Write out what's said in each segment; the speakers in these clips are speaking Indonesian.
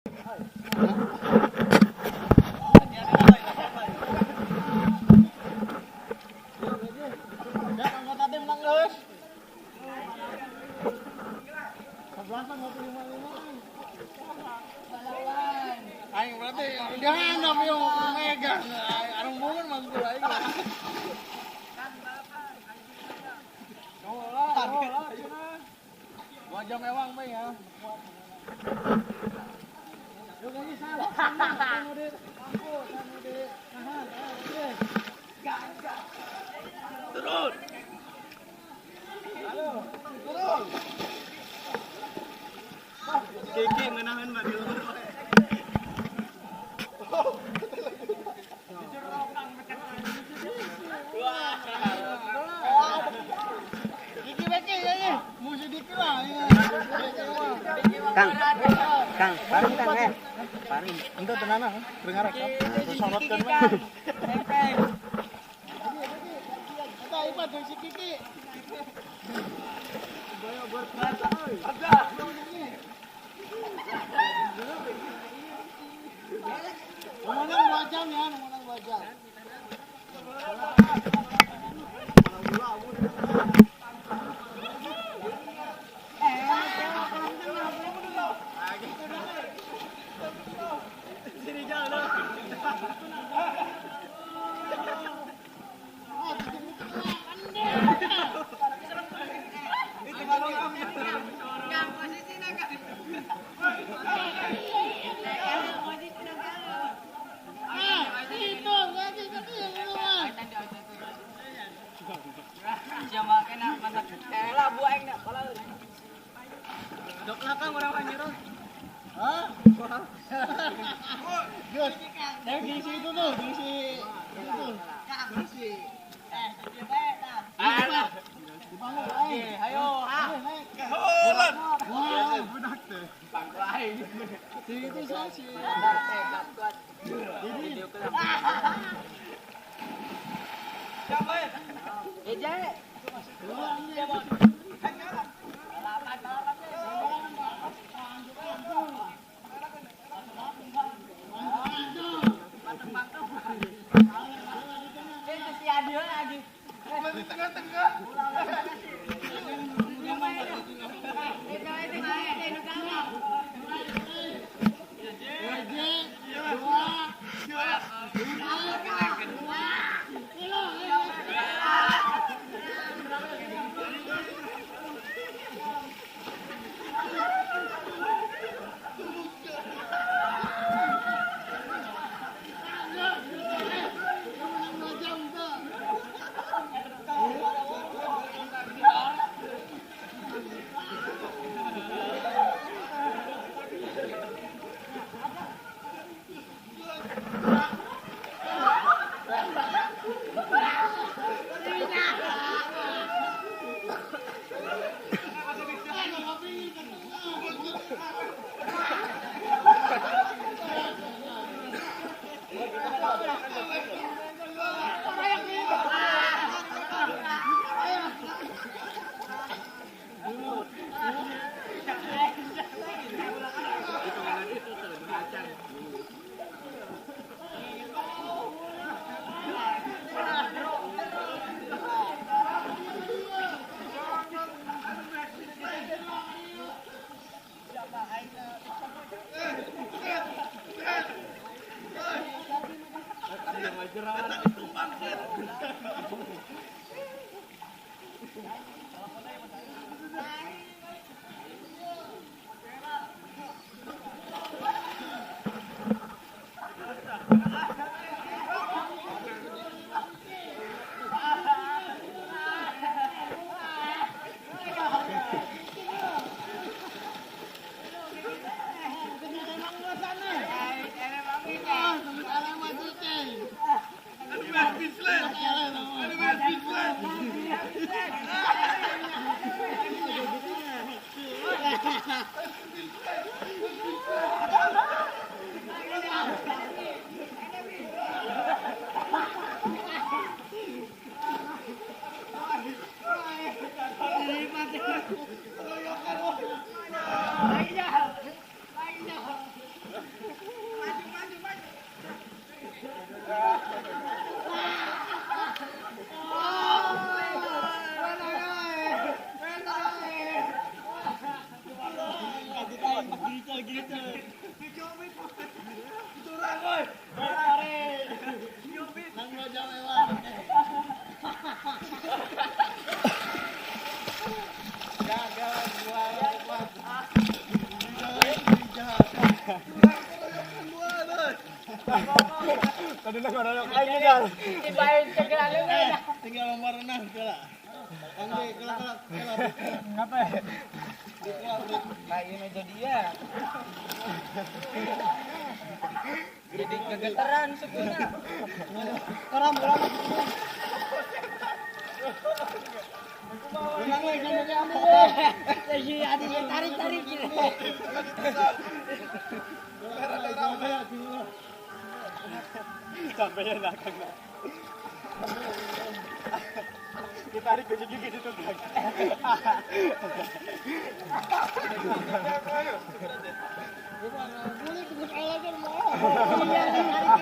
Aing berarti jangan yung megang. Anong bungan manggul aing. Wajah mewang bay ya. Yuk lagi salah. Turun. Halo, turun. Kiki menahan mbak di luar. Kang, paring Kang eh. Paring. Untuk tenana, dengar apa? Sorotkan mah. Kita ibat dari si Kiki. Ada. Ngomongin 2 jam ya, ngomongin 2 jam. Sini jalan. Itu balong kami. Yang posisi naga. Itu lagi tapi yang luar. Siapa kena mata lah buang nak kalau. Dok belakang orang panjang. Hah? Gus, yang diisi itu tuh, diisi itu. Diisi. Ayo. Bulan. Wah, budak tuh. Pangklai. Itu sih. Jadi. Siapa ya? Eja. Bislet. Tadi nak ada lagi kan. Ibain cegah lu enggak. Tinggal lomba renang kala. Angge kala. Ngapa? Kayak meja dia. Jadi kegeteran sukunya. Koram. Renang lagi sampai ambil. Jadi ada yang tarik-tarik gitu. Sampai ya nakang. Ditarik ke gigi gitu kan. Boleh tebus alasan mau. Iya,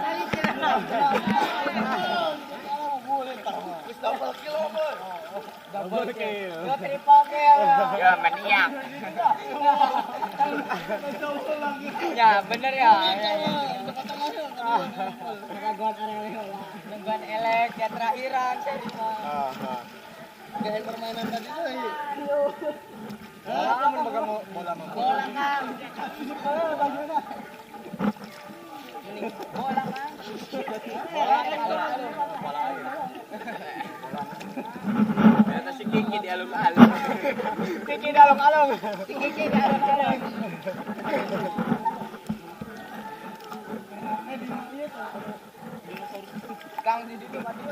tarik. Boleh tak. Wis double kilo, Boy. Double kill. Yo triple kill. Ya maniak. Ya, bener ya. Nungguan elek ya terakhiran Kayak permainan tadi tuh. Bola Kang. Bola Kang. Ternyata si Kiki di alung-alung. Kiki di alung-alung. Kang di situ mati.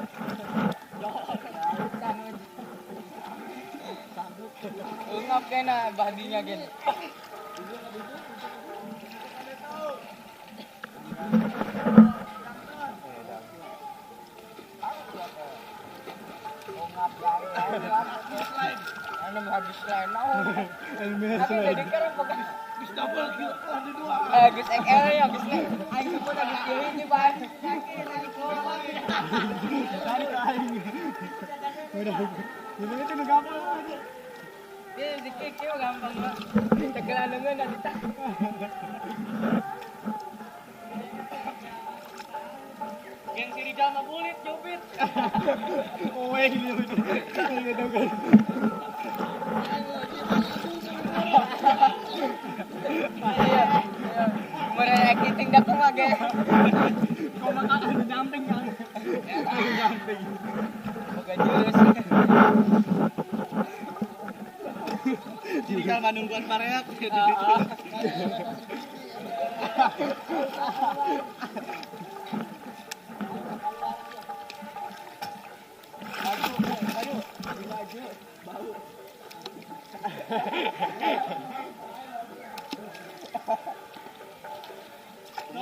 Ungap kena badinya gini. Ungap anu habis lain tapi jadi kerem bukan Bis double kill di dua. Gus XL ya Gus aing sebut Gus Dewi ini Pak Ini itu gampang. dia dikikir gampang Pak cegelan dengan dan ditak yang sini jama bulit jubit Oh, ini. mereka kiting dak kumage Kau makan ada jumping kan? Jumping. bukan jurus Tinggal manungguan pareak.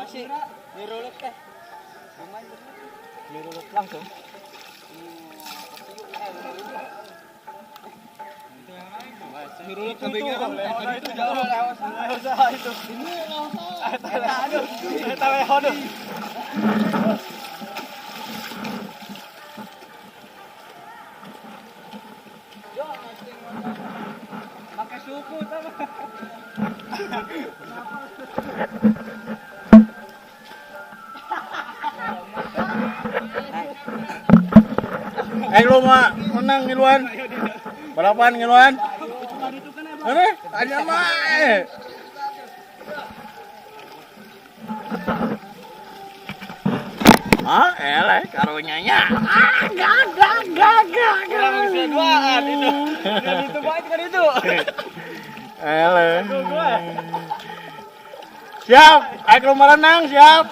masih diruluk teh Diruluk langsung. Diruluk itu. Itu jauh lewat. Itu. Ini aduh. Eta aduh. pakai suku sama Lu mah menang ngiluan. Balapan ngiluan. Mana? Tanya mah. Ah, eleh karunya nya. Gak. kurang bisa duaan itu dan itu banget kan itu Eleh. Siap, ayo lomba renang, siap.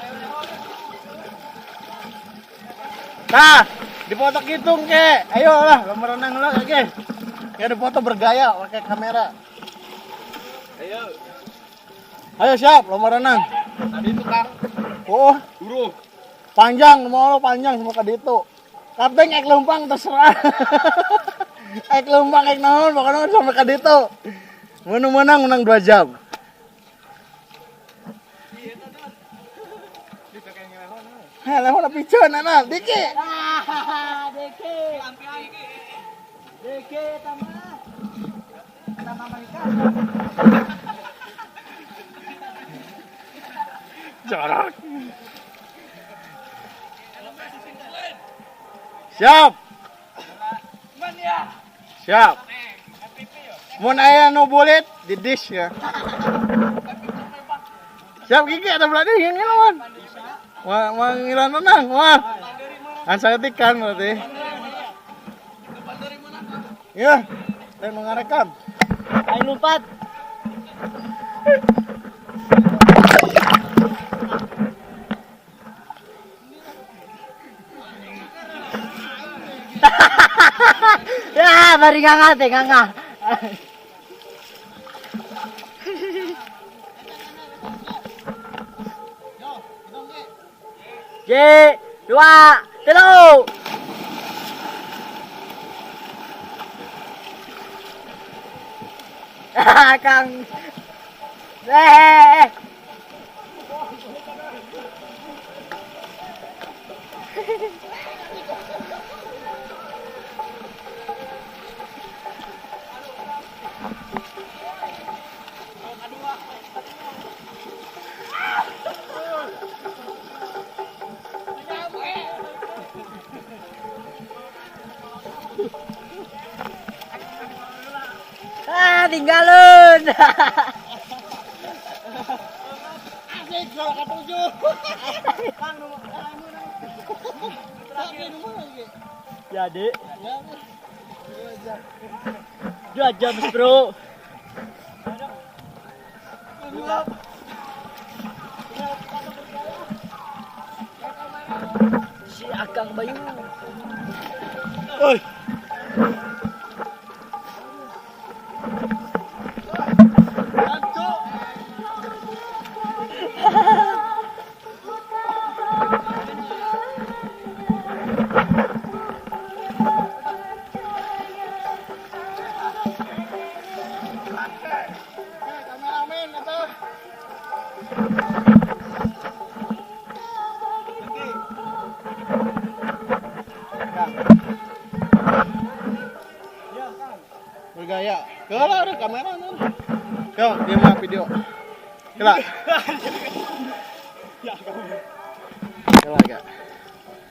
Nah, dipoto hitung ke. Ayo lah, lomba renang lah ke. Ya dipoto bergaya pakai kamera. Ayo siap, lomba renang. Tadi itu Kang. Oh, Guru. panjang, mau lo panjang semua ke ditu. Kapten ek lempang terserah. Ek lempang ek naon, pokoknya sampai ke ditu. Menang 2 jam. Heh, lewat piceun anak, Diki. Deke tambah menikah Jorok. Siap. Siap. Mun aya nu bulit di dish ya. Siap gigi ada berarti yang lawan. Wah, ngilang menang. Wah. Asa ketikan berarti. Ya. Dan mengarekam. Ayo lompat. Ya, bari nganga teh nganga. J, 2, 3. Kang. Tinggalin. Asik kalau ketujuh. Jadi. 2 jam, bro. Si Akang Bayu. Oi. Bergaya. Kalau ada kamera nih. Yo, dia mau video. Kelak. Kelak gak?